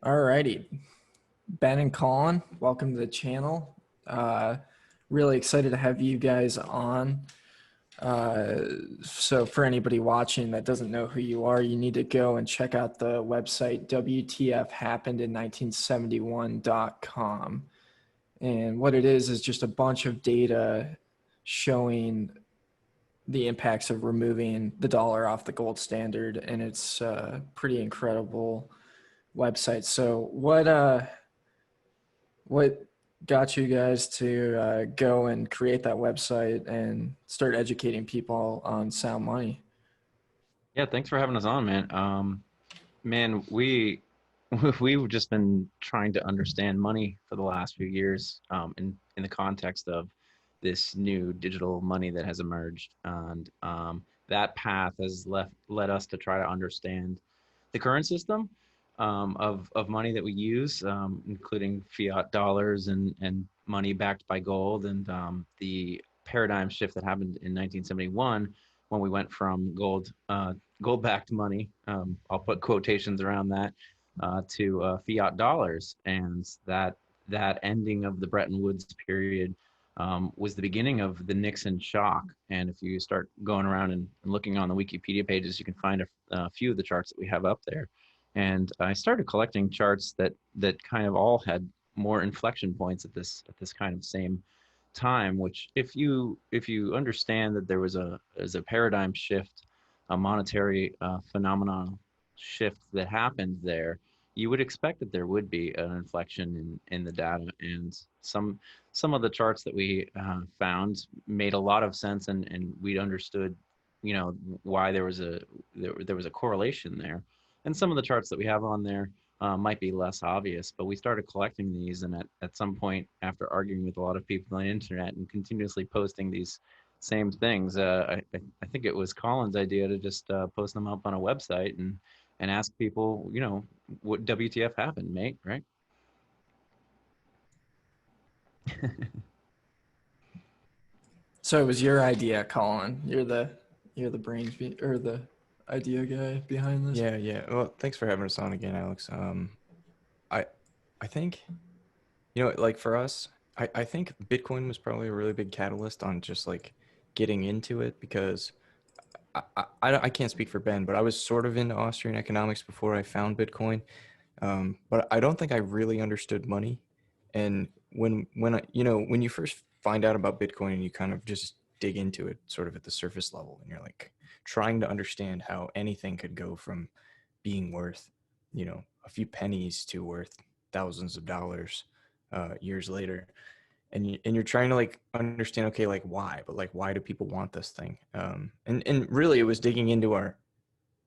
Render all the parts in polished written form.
Alrighty, Ben and Colin, welcome to the channel. Really excited to have you guys on. So for anybody watching that doesn't know who you are, you need to go and check out the website WTF Happened in 1971.com. And what it is just a bunch of data showing the impacts of removing the dollar off the gold standard, and it's pretty incredible website. So what got you guys to go and create that website and start educating people on sound money? Yeah, thanks for having us on, man. Man, we've just been trying to understand money for the last few years, in the context of this new digital money that has emerged, and that path has led us to try to understand the current system of money that we use, including fiat dollars and money backed by gold, and the paradigm shift that happened in 1971 when we went from gold-backed money. I'll put quotations around that to fiat dollars, and that ending of the Bretton Woods period was the beginning of the Nixon shock. And if you start going around and looking on the Wikipedia pages, you can find a few of the charts that we have up there. And I started collecting charts that kind of all had more inflection points at this kind of same time. Which, if you understand that there was a paradigm shift, a monetary phenomenon shift that happened there, you would expect that there would be an inflection in the data. And some of the charts that we found made a lot of sense, and we understood, why there was a correlation there. And some of the charts that we have on there might be less obvious, but we started collecting these, and at some point, after arguing with a lot of people on the internet and continuously posting these same things, I think it was Colin's idea to just post them up on a website and ask people, what WTF happened, mate, right? So it was your idea, Colin. You're the brains or the idea guy behind this. Yeah, yeah. Well, thanks for having us on again, Alex. I I think, like for us, I think Bitcoin was probably a really big catalyst on just like getting into it because I can't speak for Ben, but I was sort of into Austrian economics before I found Bitcoin. But I don't think I really understood money. And when you first find out about Bitcoin and you kind of just dig into it sort of at the surface level, and you're like trying to understand how anything could go from being worth, a few pennies to worth thousands of dollars years later. And you're trying to like understand, okay, like why, but like why do people want this thing? And really it was digging into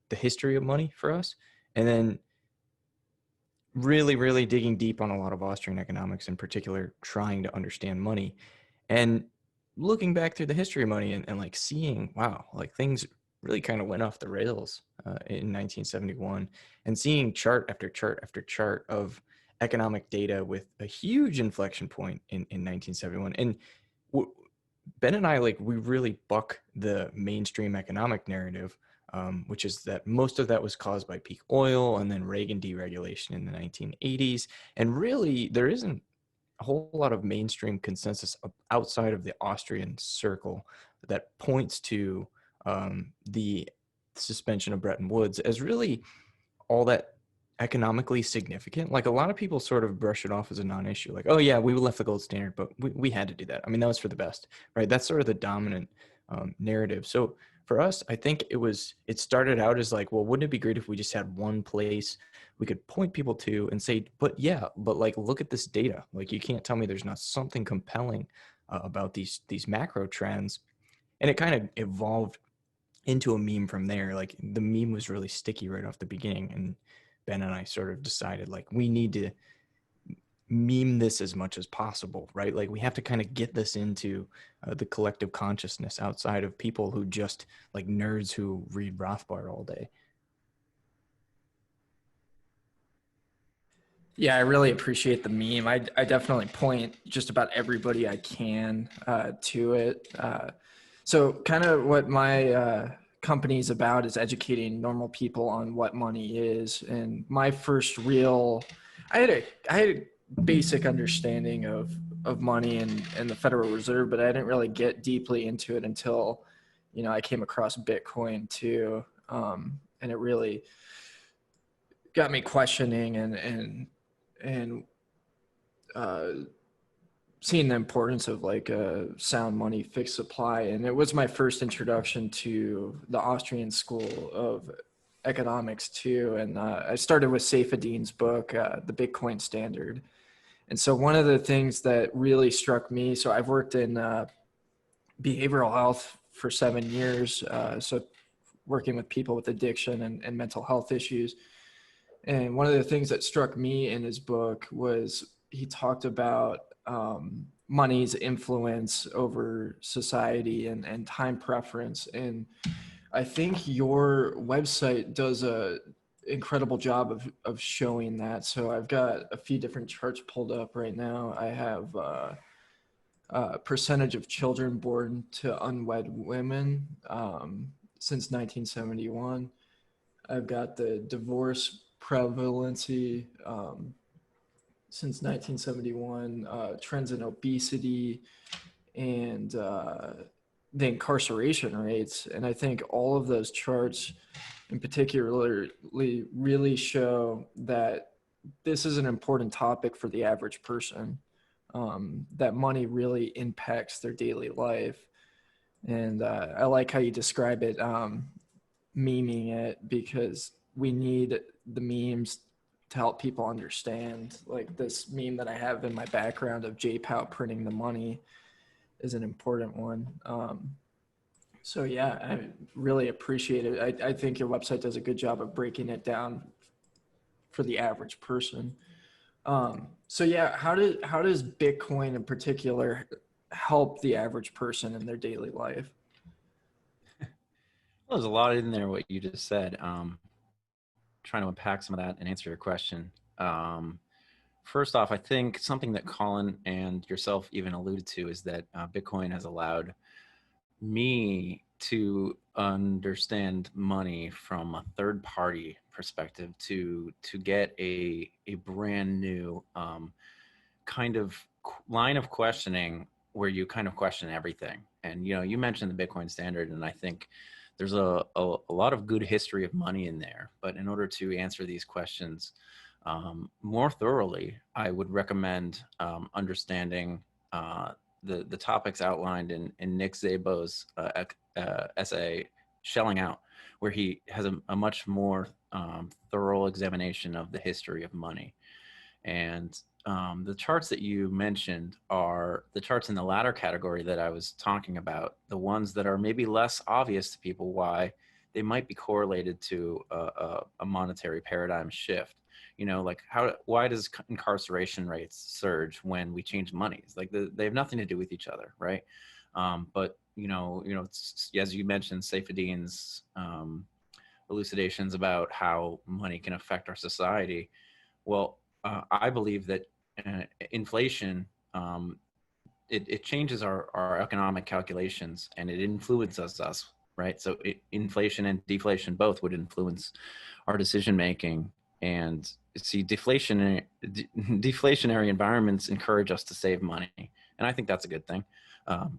the history of money for us, and then really digging deep on a lot of Austrian economics, in particular trying to understand money and looking back through the history of money, and like seeing, wow, like things really kind of went off the rails in 1971, and seeing chart after chart after chart of economic data with a huge inflection point in 1971. And Ben and I, like, we really buck the mainstream economic narrative, which is that most of that was caused by peak oil and then Reagan deregulation in the 1980s. And really, there isn't a whole lot of mainstream consensus outside of the Austrian circle that points to the suspension of Bretton Woods as really all that economically significant. Like, a lot of people sort of brush it off as a non-issue, like, oh yeah, we left the gold standard, but we had to do that. I mean, that was for the best, right? That's sort of the dominant narrative. So for us, I think it started out as like, well, wouldn't it be great if we just had one place we could point people to and say, but yeah, but like, look at this data. Like, you can't tell me there's not something compelling about these macro trends. And it kind of evolved into a meme from there. Like, the meme was really sticky right off the beginning, and Ben and I sort of decided, like, we need to meme this as much as possible, right? Like, we have to kind of get this into the collective consciousness outside of people who just like nerds who read Rothbard all day. Yeah, I really appreciate the meme. I definitely point just about everybody I can to it. So kind of what my company is about is educating normal people on what money is. And my first real I had a basic understanding of money and the Federal Reserve, but I didn't really get deeply into it until, I came across Bitcoin too. And it really got me questioning and uh, seeing the importance of like a sound money fixed supply. And it was my first introduction to the Austrian school of economics too. And I started with Saifedean's book, The Bitcoin Standard. And so one of the things that really struck me, so I've worked in behavioral health for 7 years. So working with people with addiction and mental health issues. And one of the things that struck me in his book was he talked about money's influence over society and time preference. And I think your website does a incredible job of showing that. So I've got a few different charts pulled up right now. I have percentage of children born to unwed women since 1971. I've got the divorce prevalency since 1971, trends in obesity, and the incarceration rates. And I think all of those charts in particularly really show that this is an important topic for the average person, that money really impacts their daily life. And I like how you describe it, memeing it, because we need the memes to help people understand. Like this meme that I have in my background of JPOW printing the money is an important one. So yeah, I really appreciate it. I think your website does a good job of breaking it down for the average person. So yeah, how does Bitcoin in particular help the average person in their daily life? Well, there's a lot in there what you just said. Trying to unpack some of that and answer your question. First off, I think something that Colin and yourself even alluded to is that Bitcoin has allowed me to understand money from a third party perspective, to get a brand new kind of line of questioning where you kind of question everything. And you mentioned the Bitcoin Standard, and I think there's a lot of good history of money in there. But in order to answer these questions more thoroughly, I would recommend understanding the topics outlined in Nick Szabo's essay, Shelling Out, where he has a much more thorough examination of the history of money. And the charts that you mentioned are the charts in the latter category that I was talking about, the ones that are maybe less obvious to people why they might be correlated to a monetary paradigm shift. Like why does incarceration rates surge when we change monies? Like they have nothing to do with each other, right? But it's, as you mentioned, Saifedean's elucidations about how money can affect our society. Well, I believe that inflation, it changes our economic calculations, and it influences us, right? So inflation and deflation both would influence our decision making. And see, deflationary environments encourage us to save money, and I think that's a good thing.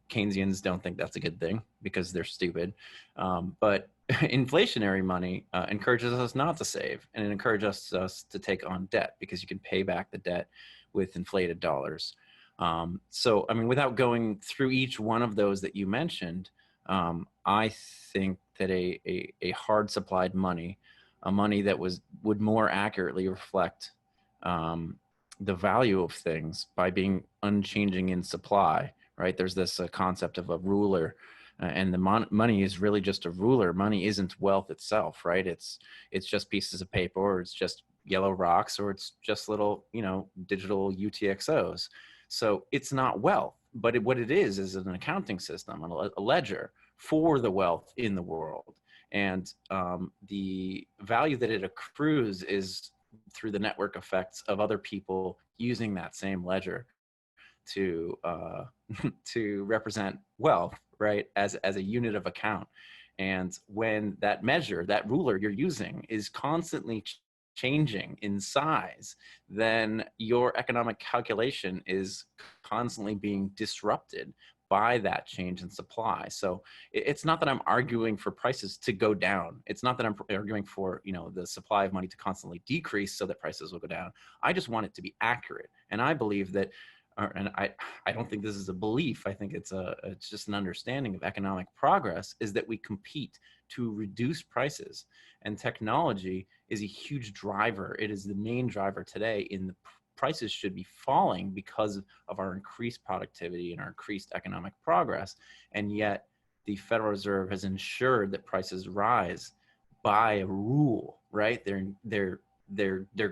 Keynesians don't think that's a good thing because they're stupid. But inflationary money encourages us not to save, and it encourages us to take on debt because you can pay back the debt with inflated dollars. So, I mean, without going through each one of those that you mentioned, I think that a hard supplied money, a money that would more accurately reflect the value of things by being unchanging in supply, right? There's this concept of a ruler, and the money is really just a ruler. Money isn't wealth itself, right? It's just pieces of paper, or it's just yellow rocks, or it's just little, digital UTXOs. So it's not wealth, but what it is an accounting system, a ledger for the wealth in the world. And the value that it accrues is through the network effects of other people using that same ledger to to represent wealth, right, as a unit of account. And when that measure, that ruler you're using, is constantly changing in size, then your economic calculation is constantly being disrupted by that change in supply. So it's not that I'm arguing for prices to go down. It's not that I'm arguing for, you know, the supply of money to constantly decrease so that prices will go down. I just want it to be accurate. And I believe that, and I don't think this is a belief. I think it's just an understanding of economic progress, is that we compete to reduce prices, and technology is a huge driver. It is the main driver today in the prices should be falling because of our increased productivity and our increased economic progress. And yet the Federal Reserve has ensured that prices rise by a rule, right? Their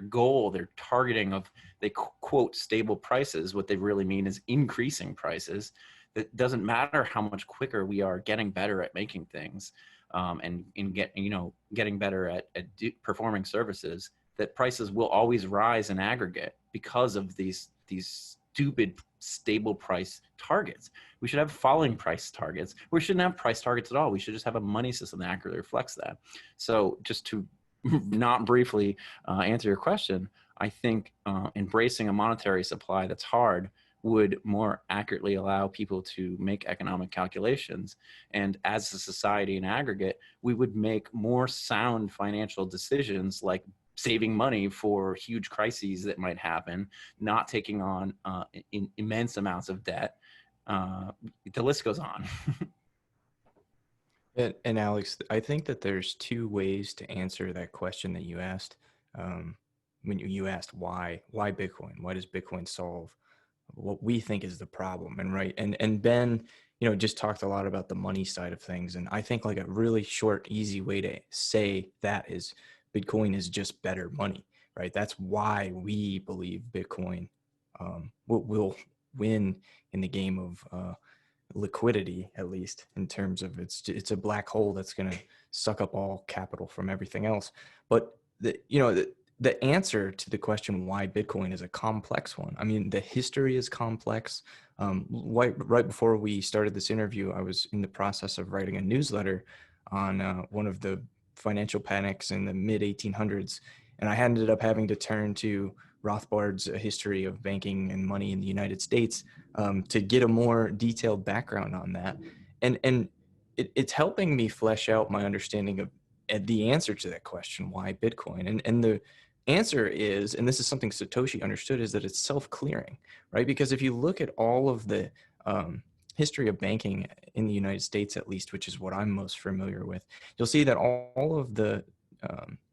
goal, their targeting of, they quote stable prices. What they really mean is increasing prices. It doesn't matter how much quicker we are getting better at making things, and getting better at performing services, that prices will always rise in aggregate because of these stupid stable price targets. We should have falling price targets. We shouldn't have price targets at all. We should just have a money system that accurately reflects that. So just to not briefly answer your question, I think embracing a monetary supply that's hard would more accurately allow people to make economic calculations. And as a society in aggregate, we would make more sound financial decisions, like saving money for huge crises that might happen, not taking on immense amounts of debt. The list goes on. And Alex, I think that there's two ways to answer that question that you asked. When you asked why Bitcoin, why does Bitcoin solve what we think is the problem? And right, and Ben, just talked a lot about the money side of things, and I think like a really short, easy way to say that is Bitcoin is just better money, right? That's why we believe Bitcoin will win in the game of liquidity, at least in terms of it's a black hole that's going to suck up all capital from everything else. But the answer to the question why Bitcoin is a complex one. I mean, the history is complex. Right before we started this interview, I was in the process of writing a newsletter on one of the financial panics in the mid 1800s, and I ended up having to turn to Rothbard's History of Banking and Money in the United States to get a more detailed background on that. And it's helping me flesh out my understanding of the answer to that question, why Bitcoin? And the answer is, and this is something Satoshi understood, is that it's self-clearing, right? Because if you look at all of the history of banking in the United States, at least, which is what I'm most familiar with, you'll see that all of the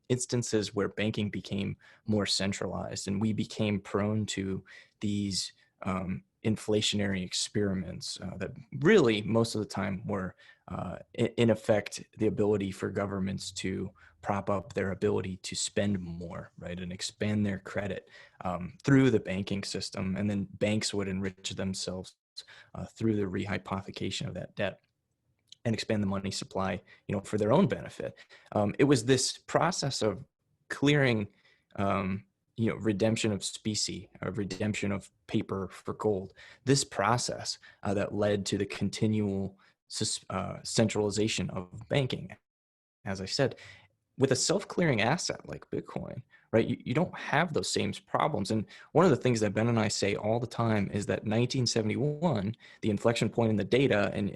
instances where banking became more centralized and we became prone to these inflationary experiments that really most of the time were in effect the ability for governments to prop up their ability to spend more, right, and expand their credit through the banking system, and then banks would enrich themselves through the rehypothecation of that debt and expand the money supply, for their own benefit. It was this process of clearing, redemption of specie, redemption of paper for gold. This process that led to the continual centralization of banking. As I said, with a self-clearing asset like Bitcoin, right, you don't have those same problems. And one of the things that Ben and I say all the time is that 1971, the inflection point in the data and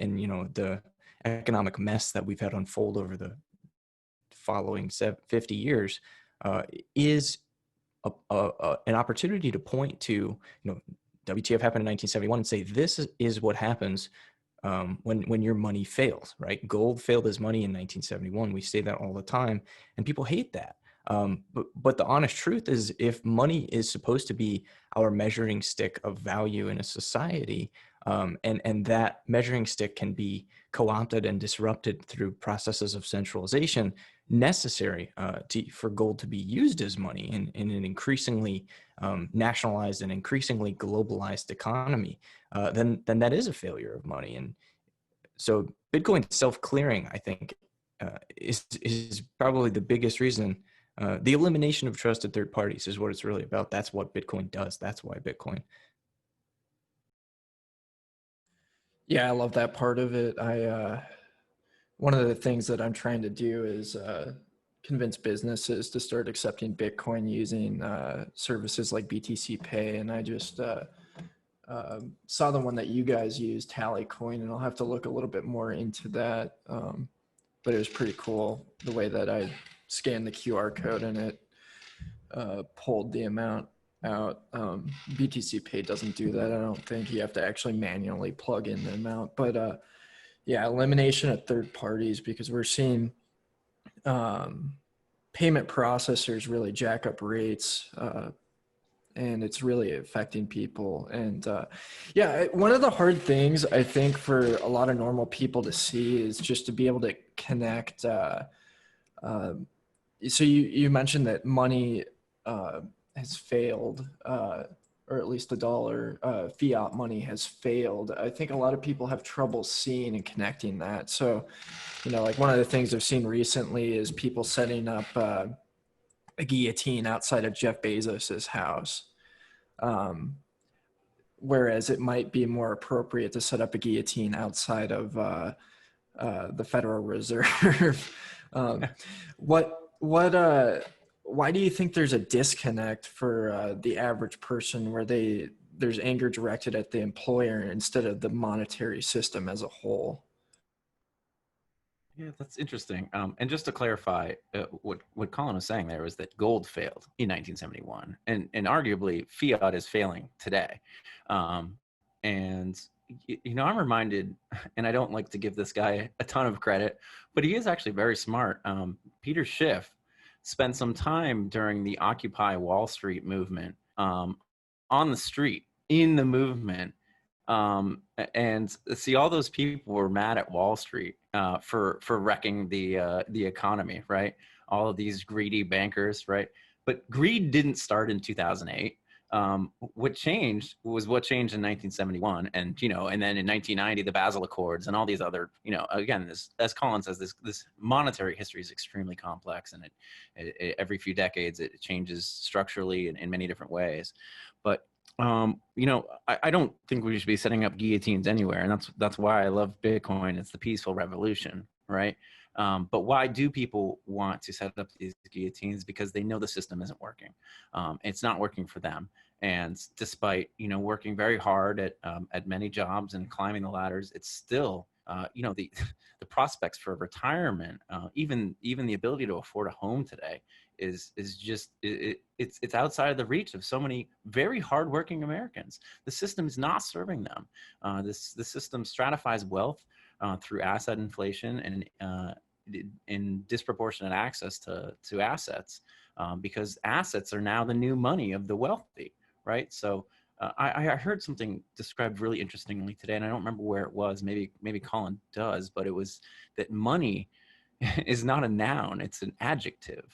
the economic mess that we've had unfold over the following 50 years is an opportunity to point to, WTF happened in 1971 and say, this is what happens when your money fails, right? Gold failed as money in 1971. We say that all the time, and people hate that. But the honest truth is, if money is supposed to be our measuring stick of value in a society, and that measuring stick can be co-opted and disrupted through processes of centralization necessary for gold to be used as money in an increasingly nationalized and increasingly globalized economy, then that is a failure of money. And so Bitcoin self-clearing, I think, is probably the biggest reason. The elimination of trusted third parties is what it's really about. That's what Bitcoin does. That's why Bitcoin. Yeah, I love that part of it. One of the things that I'm trying to do is convince businesses to start accepting Bitcoin using services like BTCPay, and I just saw the one that you guys use, Tallycoin, and I'll have to look a little bit more into that. But it was pretty cool the way that I scanned the QR code and it pulled the amount out. BTCPay doesn't do that, I don't think. You have to actually manually plug in the amount. But yeah, elimination of third parties, because we're seeing payment processors really jack up rates, and it's really affecting people. And yeah, one of the hard things I think for a lot of normal people to see is just to be able to connect. So you mentioned that money has failed, or at least the dollar, fiat money has failed. I think a lot of people have trouble seeing and connecting that. So, like one of the things I've seen recently is people setting up a guillotine outside of Jeff Bezos's house. Whereas it might be more appropriate to set up a guillotine outside of the Federal Reserve. Why do you think there's a disconnect for the average person where there's anger directed at the employer instead of the monetary system as a whole? Yeah, that's interesting. And just to clarify, what Colin was saying there was that gold failed in 1971, and arguably fiat is failing today. And I'm reminded, and I don't like to give this guy a ton of credit, but he is actually very smart. Peter Schiff spent some time during the Occupy Wall Street movement on the street in the movement. And see, all those people were mad at Wall Street for wrecking the economy, right? All of these greedy bankers, right? But greed didn't start in 2008. What changed was what changed in 1971, and and then in 1990 the Basel Accords and all these other, again, this, as Colin says, this monetary history is extremely complex, and it every few decades it changes structurally in many different ways. But I don't think we should be setting up guillotines anywhere, and that's why I love Bitcoin. It's the peaceful revolution, right? But why do people want to set up these guillotines? Because they know the system isn't working. It's not working for them, and despite working very hard at many jobs and climbing the ladders, it's still the prospects for retirement, even the ability to afford a home today is just it's outside of the reach of so many very hardworking Americans. The system is not serving them. The system stratifies wealth through asset inflation and in disproportionate access to assets, because assets are now the new money of the wealthy, right? So I heard something described really interestingly today, and I don't remember where it was. Maybe Colin does, but it was that money is not a noun, it's an adjective.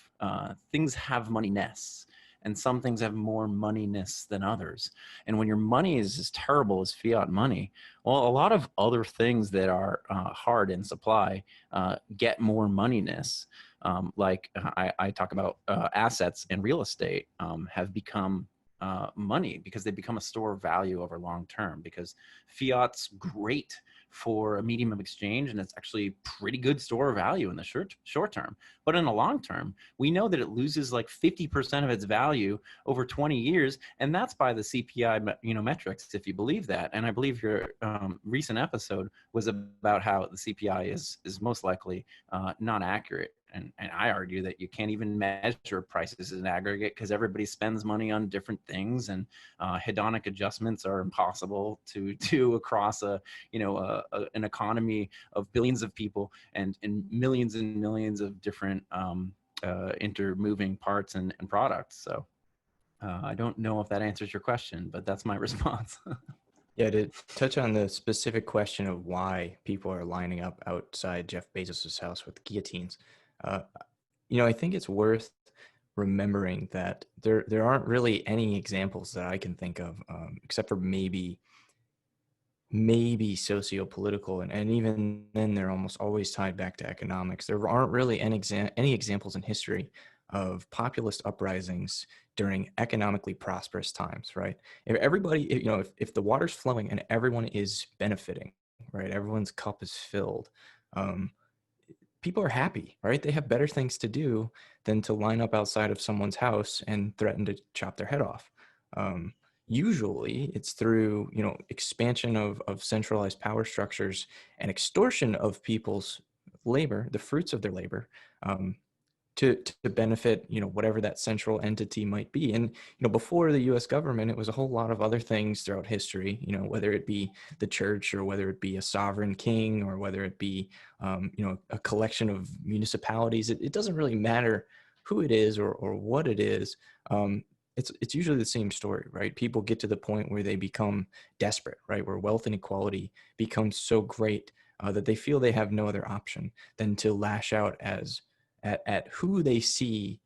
Things have moneyness, and some things have more moneyness than others. And when your money is as terrible as fiat money, well, a lot of other things that are hard in supply get more moneyness. Like I talk about assets and real estate have become money because they become a store of value over long term, because fiat's great for a medium of exchange, and it's actually pretty good store of value in the short term. But in the long term, we know that it loses like 50% of its value over 20 years, and that's by the CPI metrics, if you believe that. And I believe your recent episode was about how the CPI is most likely not accurate. And I argue that you can't even measure prices in aggregate because everybody spends money on different things, and hedonic adjustments are impossible to do across an economy of billions of people and millions of different intermoving parts and products. So I don't know if that answers your question, but that's my response. Yeah, to touch on the specific question of why people are lining up outside Jeff Bezos's house with guillotines, I think it's worth remembering that there aren't really any examples that I can think of, except for maybe socio-political, and even then they're almost always tied back to economics. There aren't really any examples in history of populist uprisings during economically prosperous times, right? If everybody, if the water's flowing and everyone is benefiting, right, everyone's cup is filled, people are happy, right? They have better things to do than to line up outside of someone's house and threaten to chop their head off. Um, Usually it's through, expansion of centralized power structures and extortion of people's labor, the fruits of their labor, um, to benefit, whatever that central entity might be. And, before the US government, it was a whole lot of other things throughout history, whether it be the church or whether it be a sovereign king or whether it be, a collection of municipalities. It doesn't really matter who it is or what it is. It's usually the same story, right? People get to the point where they become desperate, right? Where wealth inequality becomes so great that they feel they have no other option than to lash out at who they see,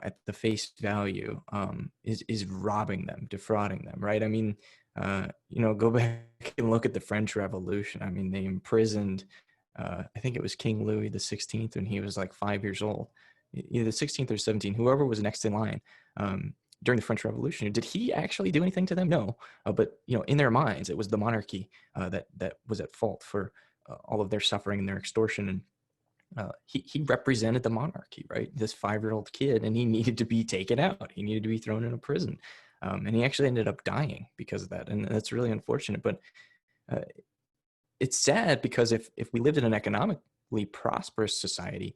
at the face value, is robbing them, defrauding them, right? I mean, go back and look at the French Revolution. I mean, they imprisoned, I think it was King Louis the 16th when he was like 5 years old, either the 16th or 17th, whoever was next in line. During the French Revolution, did he actually do anything to them? No, but in their minds, it was the monarchy that was at fault for all of their suffering and their extortion. And he represented the monarchy, right? This 5-year-old kid, and he needed to be taken out. He needed to be thrown in a prison, and he actually ended up dying because of that. And that's really unfortunate. But uh, it's sad because if we lived in an economically prosperous society,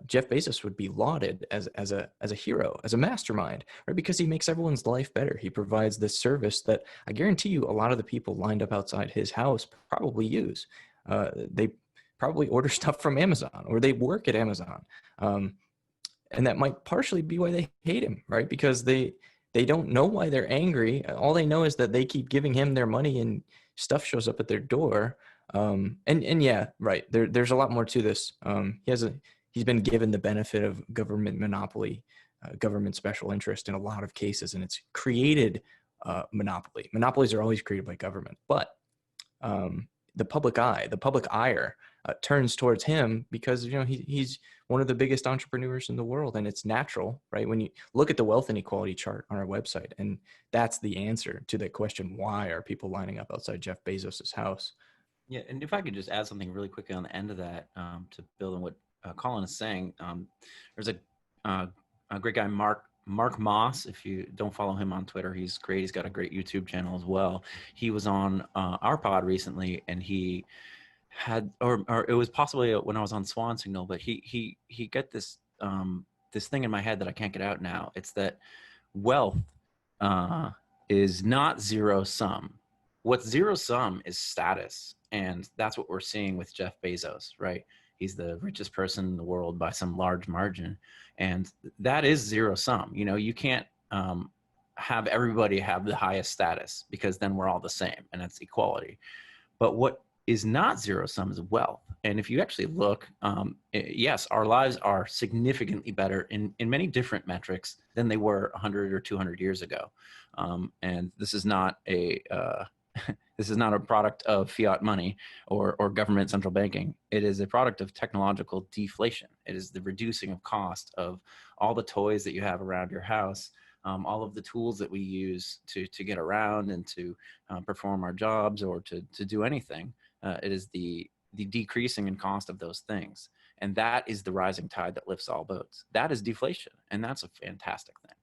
Jeff Bezos would be lauded as a hero, as a mastermind, right? Because he makes everyone's life better. He provides this service that I guarantee you a lot of the people lined up outside his house probably use. They probably order stuff from Amazon or they work at Amazon. And that might partially be why they hate him, right? Because they don't know why they're angry. All they know is that they keep giving him their money and stuff shows up at their door. And yeah, right. There's a lot more to this. He's been given the benefit of government monopoly, government special interest in a lot of cases, and it's created monopoly. Monopolies are always created by government, but the public ire turns towards him because he's one of the biggest entrepreneurs in the world, and it's natural, right? When you look at the wealth inequality chart on our website, and that's the answer to that question: why are people lining up outside Jeff Bezos's house? Yeah, and if I could just add something really quickly on the end of that, to build on what Colin is saying, there's a great guy, Mark Moss. If you don't follow him on Twitter, he's great. He's got a great YouTube channel as well. He was on our pod recently, and he had, or it was possibly when I was on Swan Signal, but he got this this thing in my head that I can't get out now. It's that wealth is not zero sum. What's zero sum is status. And that's what we're seeing with Jeff Bezos, right? He's the richest person in the world by some large margin. And that is zero sum. You can't have everybody have the highest status, because then we're all the same, and that's equality. But what is not zero sum is wealth. And if you actually look, yes, our lives are significantly better in many different metrics than they were 100 or 200 years ago. And this is not a this is not a product of fiat money or government central banking. It is a product of technological deflation. It is the reducing of cost of all the toys that you have around your house, all of the tools that we use to get around and to perform our jobs or to do anything. It is the decreasing in cost of those things. And that is the rising tide that lifts all boats. That is deflation. And that's a fantastic thing.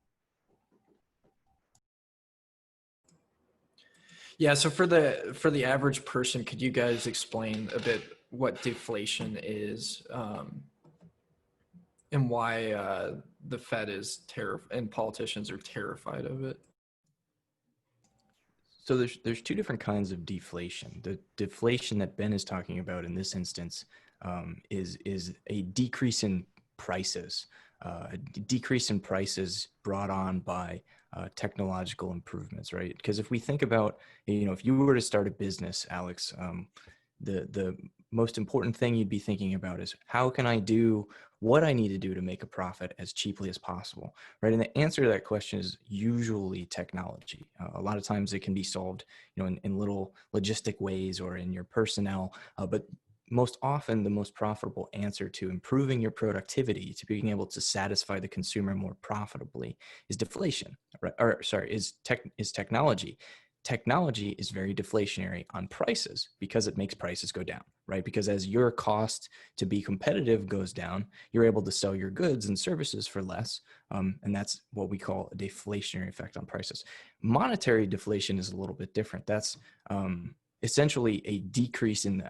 Yeah, so for the average person, could you guys explain a bit what deflation is, and why the Fed is and politicians are terrified of it? So there's two different kinds of deflation. The deflation that Ben is talking about in this instance is a decrease in prices, brought on by technological improvements, right? Because if we think about, if you were to start a business, Alex, the most important thing you'd be thinking about is how can I do what I need to do to make a profit as cheaply as possible, right? And the answer to that question is usually technology. A lot of times it can be solved, in little logistic ways or in your personnel, but most often the most profitable answer to improving your productivity, to being able to satisfy the consumer more profitably, is deflation, right? Or sorry, is technology. technology is very deflationary on prices because it makes prices go down, right? Because as your cost to be competitive goes down, you're able to sell your goods and services for less. And that's what we call a deflationary effect on prices. Monetary deflation is a little bit different. That's essentially a decrease in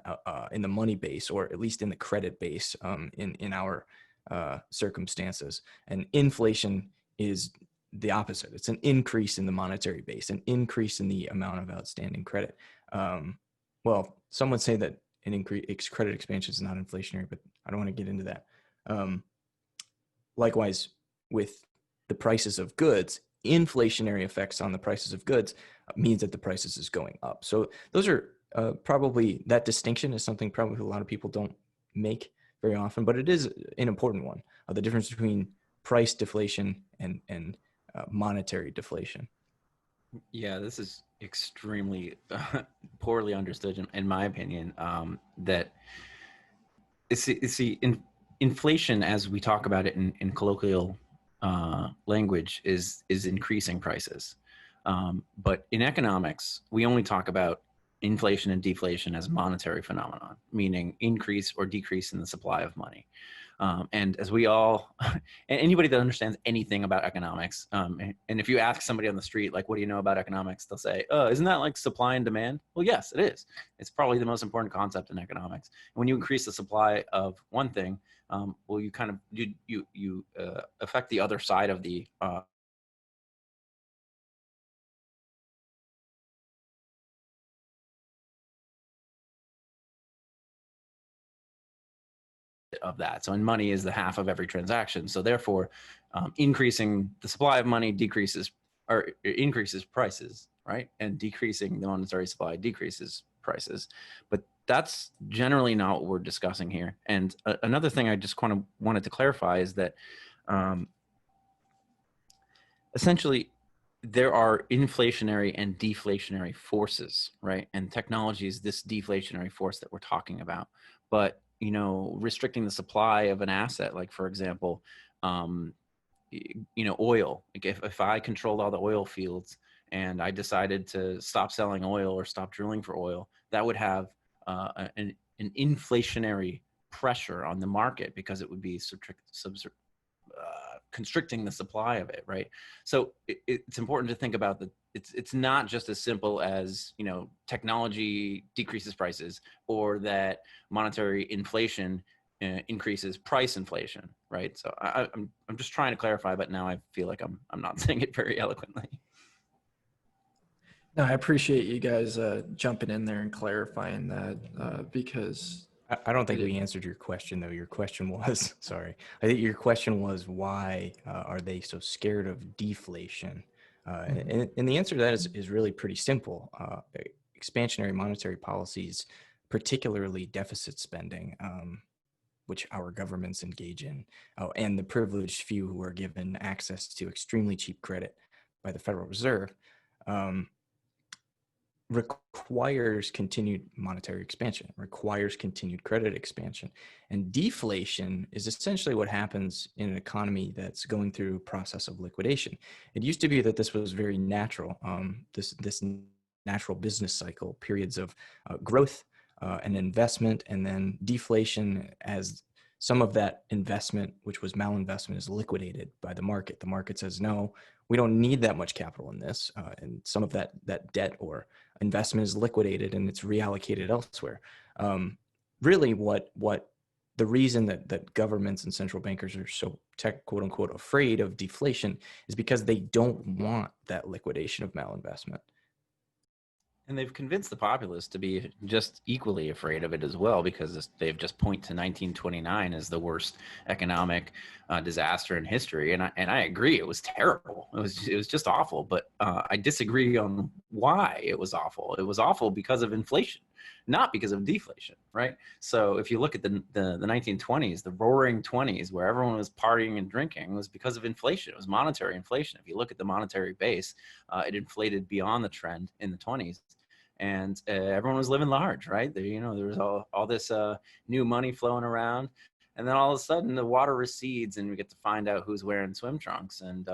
the money base, or at least in the credit base, in our circumstances. And inflation is the opposite. It's an increase in the monetary base, an increase in the amount of outstanding credit. Well, some would say that an increase credit expansion is not inflationary, but I don't want to get into that. Likewise, with the prices of goods, inflationary effects on the prices of goods means that the prices is going up. So those are probably, that distinction is something probably a lot of people don't make very often, but it is an important one. The difference between price deflation and monetary deflation. Yeah, this is extremely poorly understood, in my opinion. That inflation, as we talk about it in colloquial language, is increasing prices. But in economics, we only talk about inflation and deflation as monetary phenomenon, meaning increase or decrease in the supply of money. And as we all, and anybody that understands anything about economics, and if you ask somebody on the street, like, what do you know about economics? They'll say, isn't that like supply and demand? Well, yes, it is. It's probably the most important concept in economics. And when you increase the supply of one thing, well, you kind of, you affect the other side of the of that. So, and money is the half of every transaction. So therefore, increasing the supply of money decreases or increases prices, right? And decreasing the monetary supply decreases prices. But that's generally not what we're discussing here. And another thing I just kind of wanted to clarify is that essentially there are inflationary and deflationary forces, right? And technology is this deflationary force that we're talking about. But restricting the supply of an asset, like for example, oil. Like if I controlled all the oil fields and I decided to stop selling oil or stop drilling for oil, that would have an inflationary pressure on the market because it would be constricting the supply of it, right? So it's important to think about that. It's not just as simple as technology decreases prices or that monetary inflation increases price inflation, right? So I'm just trying to clarify, but now I feel like I'm not saying it very eloquently. No, I appreciate you guys jumping in there and clarifying that because I don't think we answered your question, though. Your question was, sorry, I think your question was, why are they so scared of deflation? And the answer to that is really pretty simple. Expansionary monetary policies, particularly deficit spending, which our governments engage in, and the privileged few who are given access to extremely cheap credit by the Federal Reserve, requires continued monetary expansion, requires continued credit expansion. And deflation is essentially what happens in an economy that's going through a process of liquidation. It used to be that this was very natural, this natural business cycle, periods of growth and investment, and then deflation as some of that investment, which was malinvestment, is liquidated by the market. The market says, no, we don't need that much capital in this. And some of that debt or investment is liquidated and it's reallocated elsewhere. Really what the reason that governments and central bankers are so quote unquote afraid of deflation is because they don't want that liquidation of malinvestment. And they've convinced the populace to be just equally afraid of it as well, because they've just point to 1929 as the worst economic disaster in history. And I agree, it was terrible. It was just awful. But I disagree on why it was awful. It was awful because of inflation, not because of deflation, right? So if you look at the 1920s, the roaring 20s, where everyone was partying and drinking, was because of inflation. It was monetary inflation. If you look at the monetary base, it inflated beyond the trend in the 20s. And everyone was living large, right? There was all this new money flowing around, and then all of a sudden the water recedes, and we get to find out who's wearing swim trunks, and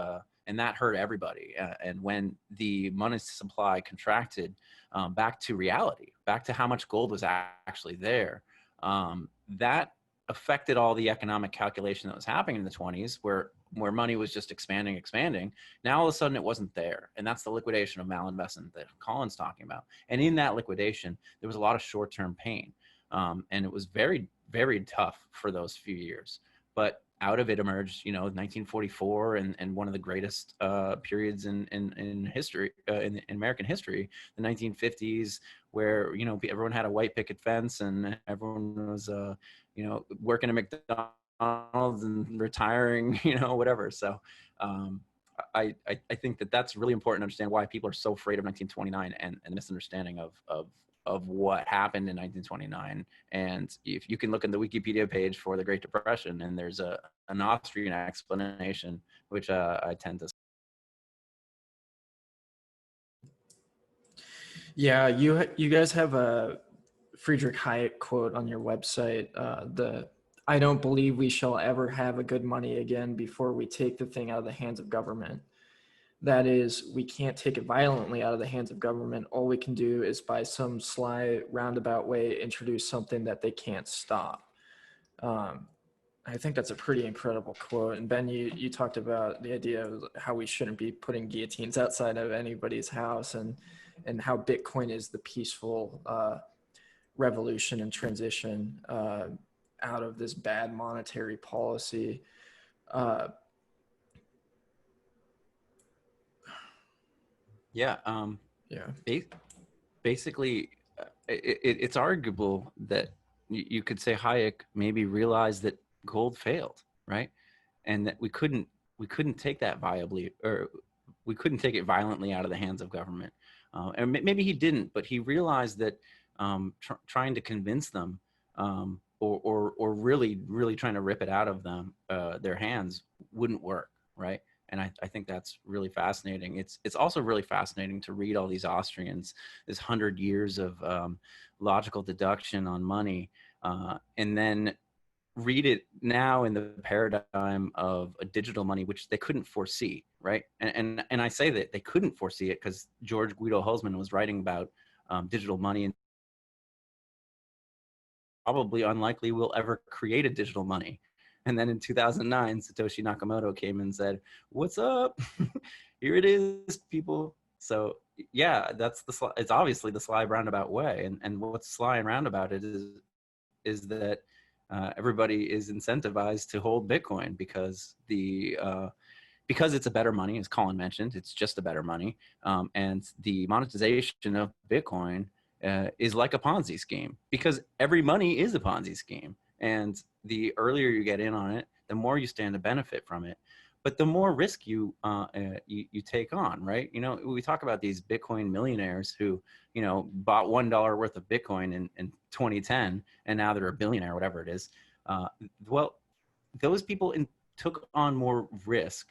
and that hurt everybody. And when the money supply contracted back to reality, back to how much gold was actually there, that affected all the economic calculation that was happening in the 20s, where money was just expanding. Now all of a sudden it wasn't there, and that's the liquidation of malinvestment that Colin's talking about. And in that liquidation, there was a lot of short-term pain, and it was very, very tough for those few years. But out of it emerged, 1944, and one of the greatest periods in history, in American history, the 1950s, where everyone had a white picket fence and everyone was working at McDonald's and retiring, whatever. So I think that's really important to understand why people are so afraid of 1929 and the misunderstanding of what happened in 1929. And if you can look in the Wikipedia page for the Great Depression, and there's an Austrian explanation, which I tend to. Yeah, you guys have a Friedrich Hayek quote on your website. I don't believe we shall ever have a good money again before we take the thing out of the hands of government. That is, we can't take it violently out of the hands of government. All we can do is by some sly roundabout way introduce something that they can't stop. I think that's a pretty incredible quote. And Ben, you talked about the idea of how we shouldn't be putting guillotines outside of anybody's house, and how Bitcoin is the peaceful revolution and transition out of this bad monetary policy. Yeah. Basically, it's arguable that you could say Hayek maybe realized that gold failed, right? And that we couldn't take that viably, or we couldn't take it violently out of the hands of government. And maybe he didn't, but he realized that trying to convince them, or really trying to rip it out of them, their hands, wouldn't work, right? And I think that's really fascinating. It's also really fascinating to read all these Austrians, this 100 years of logical deduction on money, and then read it now in the paradigm of a digital money, which they couldn't foresee, right? And I say that they couldn't foresee it because George Guido Hülsmann was writing about digital money, and probably unlikely we'll ever create a digital money. And then in 2009, Satoshi Nakamoto came and said, "What's up? Here it is, people." So yeah, it's obviously the sly roundabout way. And what's sly and roundabout it is that everybody is incentivized to hold Bitcoin because it's a better money, as Colin mentioned. It's just a better money, and the monetization of Bitcoin is like a Ponzi scheme, because every money is a Ponzi scheme. And the earlier you get in on it, the more you stand to benefit from it, but the more risk you take on, right? We talk about these Bitcoin millionaires who, bought $1 worth of Bitcoin in 2010, and now they're a billionaire, whatever it is. Well, those people took on more risk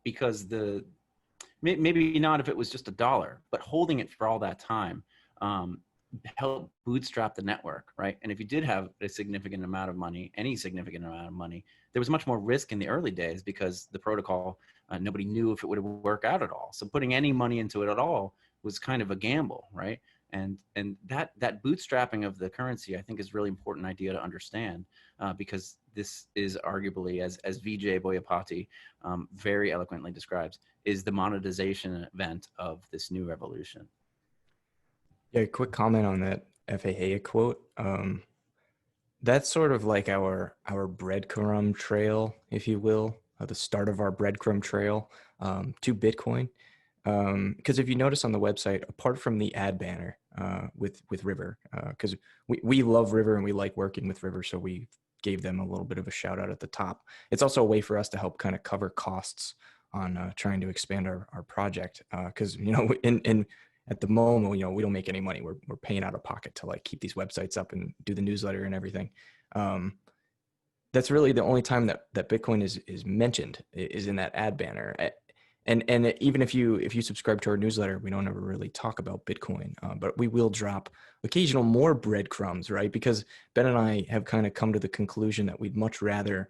because maybe not if it was just $1, but holding it for all that time help bootstrap the network, right? And if you did have a significant amount of money, any significant amount of money, there was much more risk in the early days because the protocol, nobody knew if it would work out at all. So putting any money into it at all was kind of a gamble, right? And that bootstrapping of the currency, I think, is a really important idea to understand, because this is arguably, as Vijay Boyapati very eloquently describes, is the monetization event of this new revolution. Yeah, quick comment on that FAA quote. That's sort of like our breadcrumb trail, if you will, the start of our breadcrumb trail to Bitcoin. Because if you notice on the website, apart from the ad banner with River, because we love River and we like working with River, so we gave them a little bit of a shout out at the top. It's also a way for us to help kind of cover costs on trying to expand our project, because in at the moment, we don't make any money. We're paying out of pocket to like keep these websites up and do the newsletter and everything. That's really the only time that Bitcoin is mentioned, is in that ad banner. And even if you subscribe to our newsletter, we don't ever really talk about Bitcoin, but we will drop occasional more breadcrumbs, right? Because Ben and I have kind of come to the conclusion that we'd much rather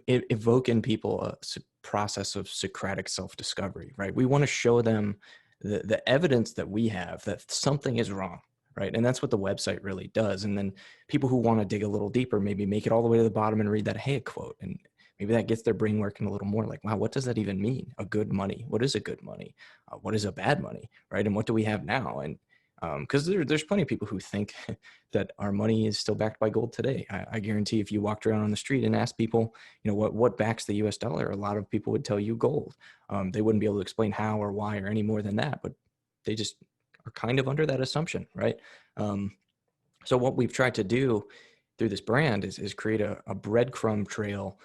evoke in people a process of Socratic self-discovery, right? We want to show them the evidence that we have that something is wrong, right? And that's what the website really does. And then people who want to dig a little deeper, maybe make it all the way to the bottom and read that Hayek quote. And maybe that gets their brain working a little more like, wow, what does that even mean? A good money? What is a good money? What is a bad money, right? And what do we have now? And because there's plenty of people who think that our money is still backed by gold today. I guarantee if you walked around on the street and asked people, what backs the US dollar, a lot of people would tell you gold. They wouldn't be able to explain how or why or any more than that, but they just are kind of under that assumption, right? So what we've tried to do through this brand is create a breadcrumb trail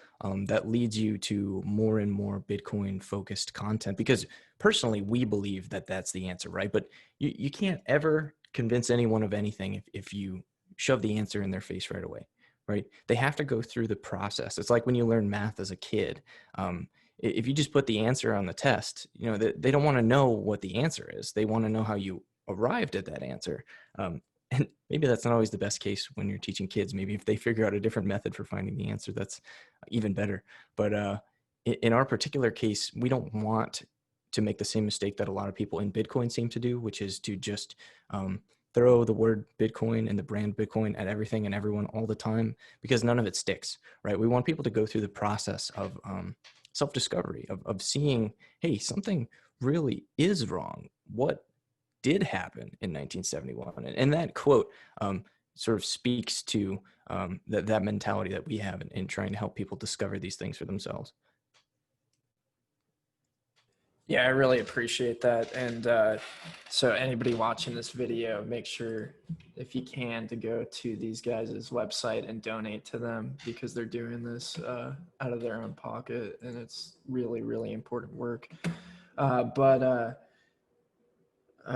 that leads you to more and more Bitcoin focused content, because personally, we believe that that's the answer, right? But you can't ever convince anyone of anything if you shove the answer in their face right away, right? They have to go through the process. It's like when you learn math as a kid. If you just put the answer on the test, they don't want to know what the answer is. They want to know how you arrived at that answer. And maybe that's not always the best case when you're teaching kids. Maybe if they figure out a different method for finding the answer, that's even better. But in our particular case, we don't want to make the same mistake that a lot of people in Bitcoin seem to do, which is to just throw the word Bitcoin and the brand Bitcoin at everything and everyone all the time, because none of it sticks, right? We want people to go through the process of self-discovery, of seeing, hey, something really is wrong. What did happen in 1971? And that quote sort of speaks to that mentality that we have in trying to help people discover these things for themselves. Yeah, I really appreciate that. And so anybody watching this video, make sure, if you can, to go to these guys' website and donate to them, because they're doing this out of their own pocket, and it's really, really important work.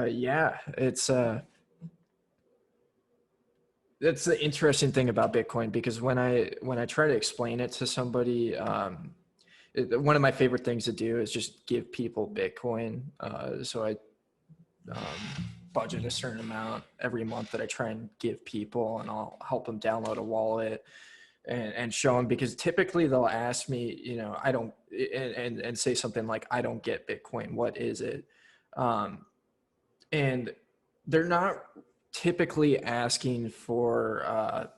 Yeah, it's that's the interesting thing about Bitcoin, because when I try to explain it to somebody, one of my favorite things to do is just give people Bitcoin. So I budget a certain amount every month that I try and give people, and I'll help them download a wallet and show them, because typically they'll ask me, I don't, and say something like, I don't get Bitcoin. What is it? And they're not typically asking for, a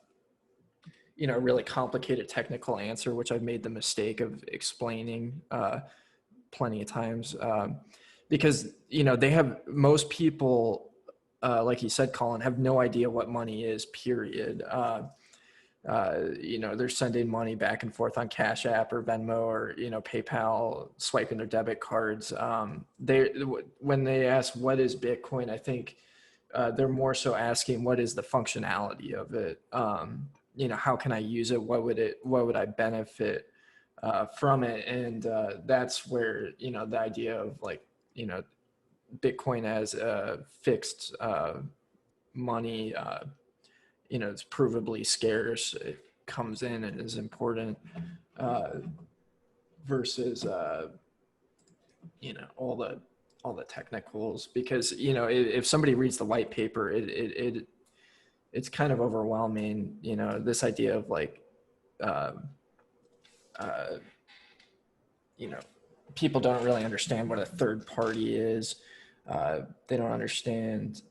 really complicated technical answer, which I've made the mistake of explaining plenty of times, because most people, like you said, Colin, have no idea what money is, period. They're sending money back and forth on Cash App or Venmo or PayPal, swiping their debit cards. When they ask what is Bitcoin, I think they're more so asking what is the functionality of it. How can I use it? What would I benefit from it? And that's where, the idea of Bitcoin as a fixed money, it's provably scarce, it comes in and is important versus, all the technicals, because, if somebody reads the white paper, it's kind of overwhelming, this idea of people don't really understand what a third party is. They don't understand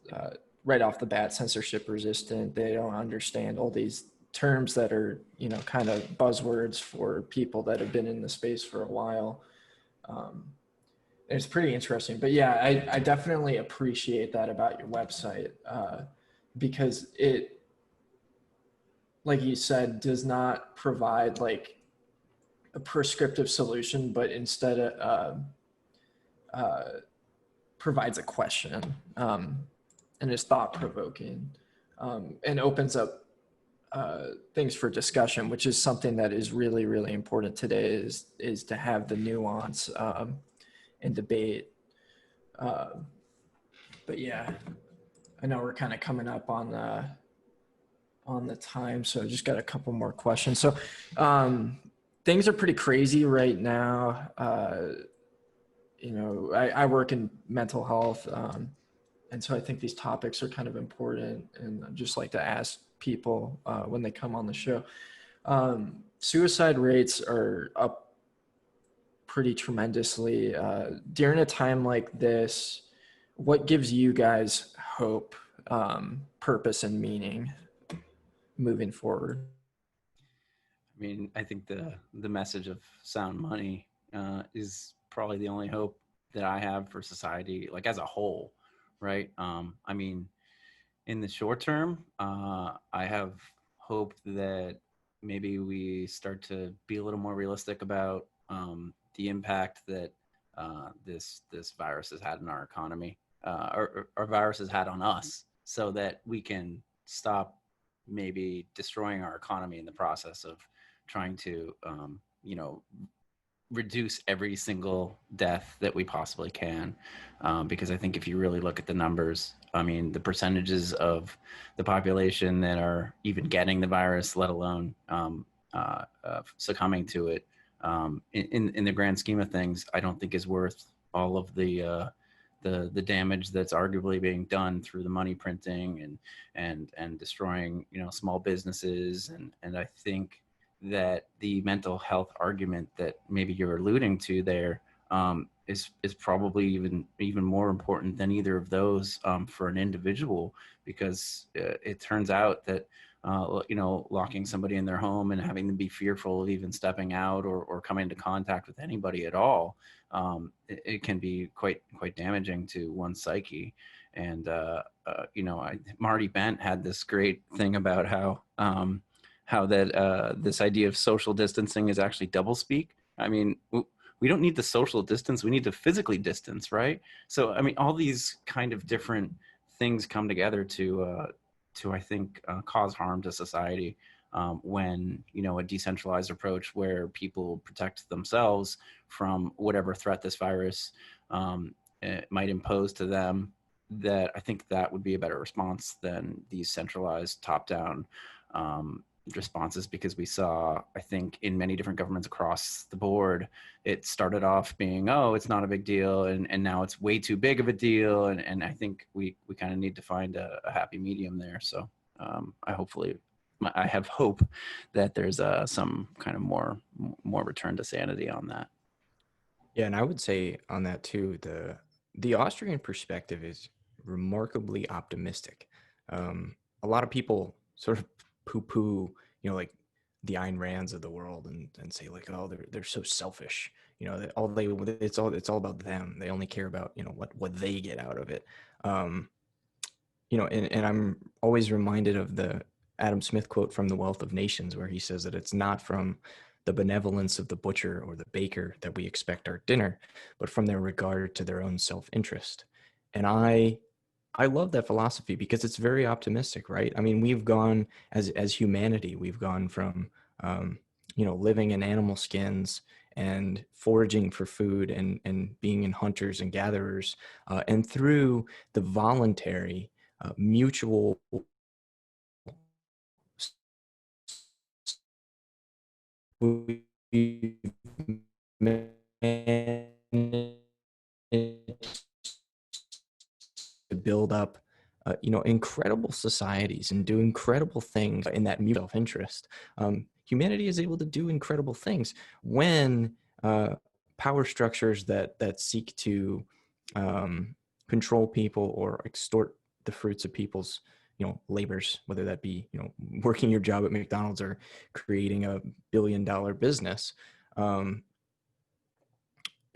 right off the bat censorship resistant. They don't understand all these terms that are, kind of buzzwords for people that have been in the space for a while. It's pretty interesting. But yeah, I definitely appreciate that about your website, because it, like you said, does not provide a prescriptive solution, but instead provides a question, and is thought provoking, and opens up things for discussion, which is something that is really, really important today, is to have the nuance and debate. But yeah, I know we're kind of coming up on the time, so I just got a couple more questions. So things are pretty crazy right now. I work in mental health, and so I think these topics are kind of important, and I just like to ask people when they come on the show. suicide rates are up pretty tremendously. During a time like this, what gives you guys hope, purpose, and meaning moving forward? I mean, I think the message of sound money is probably the only hope that I have for society, like as a whole, right? I mean, in the short term, I have hope that maybe we start to be a little more realistic about the impact that this virus has had in our economy, or virus has had on us, so that we can stop maybe destroying our economy in the process of trying to, you know, reduce every single death that we possibly can, because I think if you really look at the numbers, I mean, the percentages of the population that are even getting the virus, let alone succumbing to it, in the grand scheme of things, I don't think is worth all of the damage that's arguably being done through the money printing and destroying, you know, small businesses. And I think that the mental health argument that maybe you're alluding to there, is probably even more important than either of those, for an individual, because it turns out that you know, locking somebody in their home and having them be fearful of even stepping out or coming into contact with anybody at all, it can be quite damaging to one's psyche. And you know, Marty Bent had this great thing about how that this idea of social distancing is actually doublespeak. I mean, we don't need the social distance; we need to physically distance, right? So, I mean, all these kind of different things come together to I think cause harm to society, when, you know, a decentralized approach where people protect themselves from whatever threat this virus might impose to them. That I think that would be a better response than these centralized top-down responses, because we saw, I think, in many different governments across the board, it started off being, oh, it's not a big deal, and now it's way too big of a deal, and I think we kind of need to find a happy medium there. So I have hope that there's some kind of more return to sanity on that. Yeah, and I would say on that too, the Austrian perspective is remarkably optimistic. A lot of people sort of poo-poo, you know, like the Ayn Rands of the world, and say like, oh, they're so selfish. You know, that it's all about them. They only care about, you know, what they get out of it. Um, you know, and I'm always reminded of the Adam Smith quote from The Wealth of Nations, where he says that it's not from the benevolence of the butcher or the baker that we expect our dinner, but from their regard to their own self-interest. And I love that philosophy because it's very optimistic, right? I mean, we've gone as humanity, we've gone from you know, living in animal skins and foraging for food and being in hunters and gatherers, and through the voluntary mutual we've managed to build up, you know, incredible societies and do incredible things in that mutual self-interest. Humanity is able to do incredible things when power structures that seek to control people or extort the fruits of people's, you know, labors, whether that be, you know, working your job at McDonald's or creating a billion-dollar business.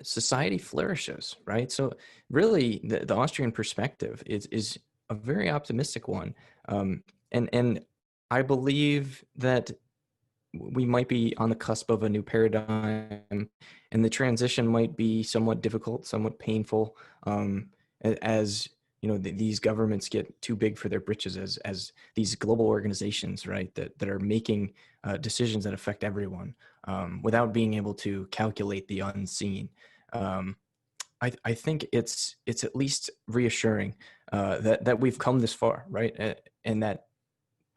Society flourishes, right? So really the Austrian perspective is a very optimistic one. And I believe that we might be on the cusp of a new paradigm, and the transition might be somewhat difficult, somewhat painful, as you know, these governments get too big for their britches, as these global organizations, right, that are making decisions that affect everyone, without being able to calculate the unseen. Um, I think it's at least reassuring that we've come this far, right, and that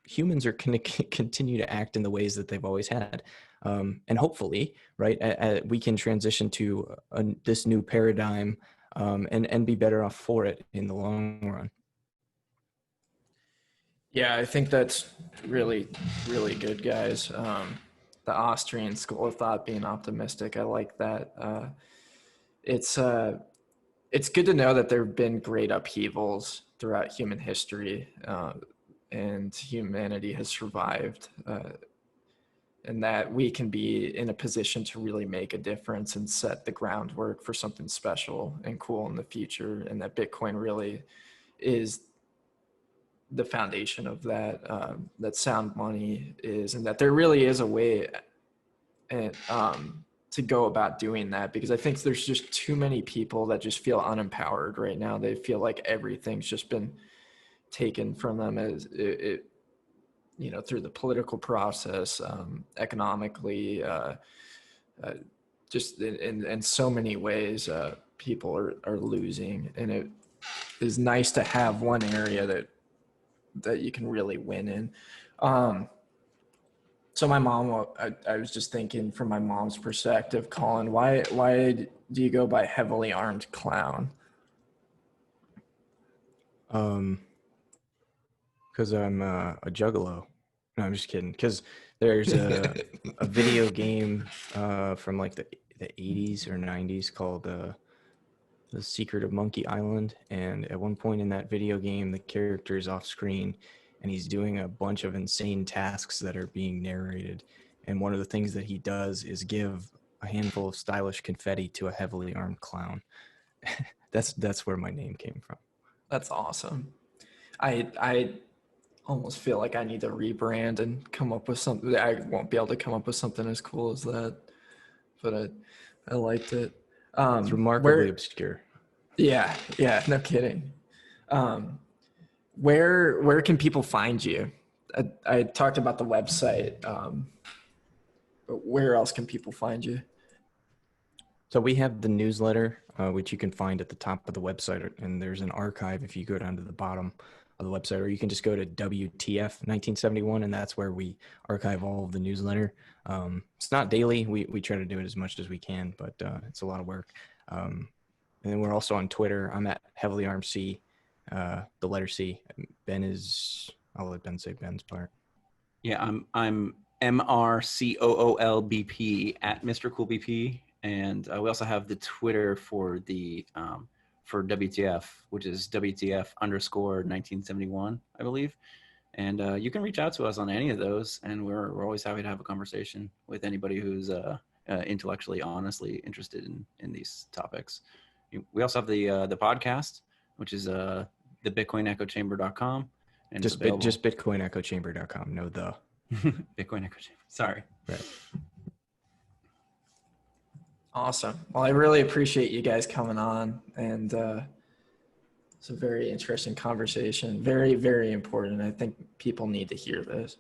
humans are going to continue to act in the ways that they've always had, and hopefully, right, we can transition to this new paradigm, and be better off for it in the long run. Yeah, I think that's really, really good, guys. the Austrian school of thought being optimistic. I like that. It's good to know that there have been great upheavals throughout human history, and humanity has survived, and that we can be in a position to really make a difference and set the groundwork for something special and cool in the future, and that Bitcoin really is the foundation of that, that sound money is, and that there really is a way and, to go about doing that, because I think there's just too many people that just feel unempowered right now. They feel like everything's just been taken from them as it through the political process, economically, just in so many ways, people are losing, and it is nice to have one area that you can really win in. So my mom, I was just thinking from my mom's perspective, Colin, why do you go by Heavily Armed Clown? Because I'm a juggalo. No, I'm just kidding. Because there's a video game from like the 80s or 90s called The Secret of Monkey Island. And at one point in that video game, the character is off screen and he's doing a bunch of insane tasks that are being narrated. And one of the things that he does is give a handful of stylish confetti to a heavily armed clown. That's where my name came from. That's awesome. I almost feel like I need to rebrand and come up with something. I won't be able to come up with something as cool as that, but I liked it. It's remarkably obscure. Yeah, no kidding. Where can people find you? I talked about the website, but where else can people find you? So we have the newsletter, which you can find at the top of the website, and there's an archive if you go down to the bottom of the website, or you can just go to WTF 1971, and that's where we archive all of the newsletter. It's not daily. We try to do it as much as we can, but it's a lot of work. And then we're also on Twitter. I'm at Heavily Armed C, the letter C. Ben is, I'll let Ben say Ben's part. Yeah, I'm MRCOOLBP at Mr. Cool BP. And we also have the Twitter for the for WTF, which is WTF_1971, I believe. And you can reach out to us on any of those, and we're always happy to have a conversation with anybody who's intellectually, honestly interested in these topics. We also have the podcast, which is the BitcoinEchoChamber.com. And just BitcoinEchoChamber.com. No the. Bitcoin Echo Chamber. Sorry. Right. Awesome. Well, I really appreciate you guys coming on, and it's a very interesting conversation. Very, very important. I think people need to hear this.